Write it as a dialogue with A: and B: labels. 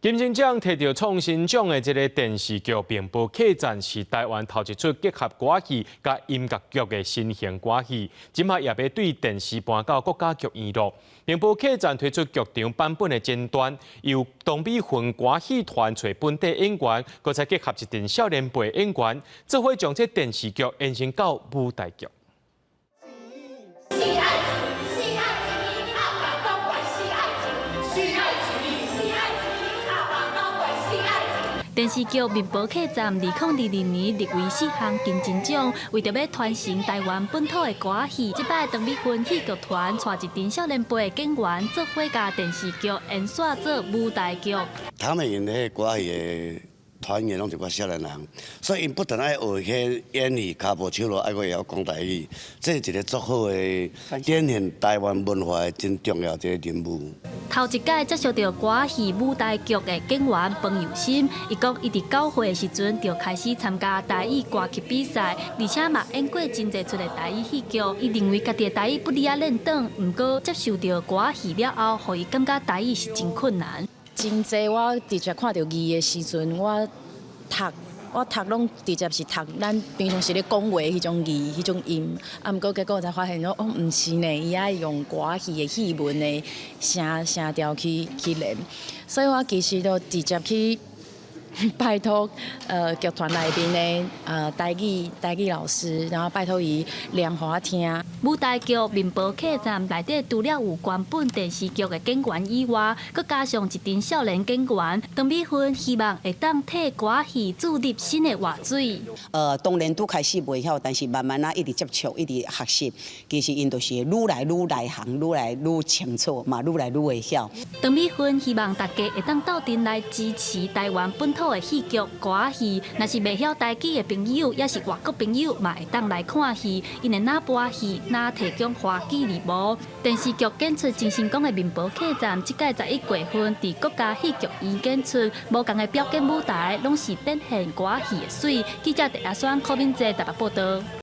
A: 金钟奖摕到创新奖的这个电视剧《并报客栈》是台湾头一出结合歌戏甲音乐剧的新型歌戏，今麦也要对电视搬到国家剧院咯。《并报客栈》推出剧场版本的前段，由东美分歌戏团找本地演员，佮再结合一阵少年辈演员，做伙将这电视剧延伸到舞台剧。
B: 电视剧《并报客栈》2020年入围4项金钟奖，为着要传承台湾本土的歌戏，这摆邓丽君戏剧团带一群少年辈的演员做伙甲电视剧演耍做舞台剧。
C: 他们演的歌戏的团员拢是个少年人，所以因不但爱学迄演戏、骹步手路，爱个会晓讲台语，这是一个足好的展现台湾文化的真重要一个任务。
B: 头一届接触到歌戏舞台剧的演员彭友心，伊讲伊伫9岁的时阵就开始参加台语歌曲比赛，而且嘛演过真侪出的台语戏剧。伊认为家己的台语不哩啊练长，毋过接受到歌戏了后，互伊感觉台语是真困难。
D: 真侪我直接看到字的时阵，我读拢直接是读咱平常时咧讲话迄种字、迄种音，啊，毋过结果我才发现哦，毋是呢，伊爱用歌戏的戏文的声调去练，所以我其实都直接去拜托剧团内面的台语老师，然后拜托伊念互我听。
B: 舞台剧《并报客栈》内底除了有原本电视剧的演员以外，佮加上一群少年演员，邓美芬希望会当替歌戏注入新的活水。
E: 当然拄开始袂晓，但是慢慢一直接触，一直学习，其实因就是愈来愈来行，愈来愈清楚，嘛愈来愈会晓。
B: 邓美芬希望大家会当斗阵来支持台湾本土的戏剧歌戏，若是袂晓台语的朋友，也是外国朋友，嘛会当来看戏，因为哪播戏。 那提供华语字幕，电视剧演出真成功的《并报客栈》，即届11月份伫国家戏剧院演出，无同的表演舞台，拢是展现歌戏的水。记者陈阿双、柯敏哲台北报道。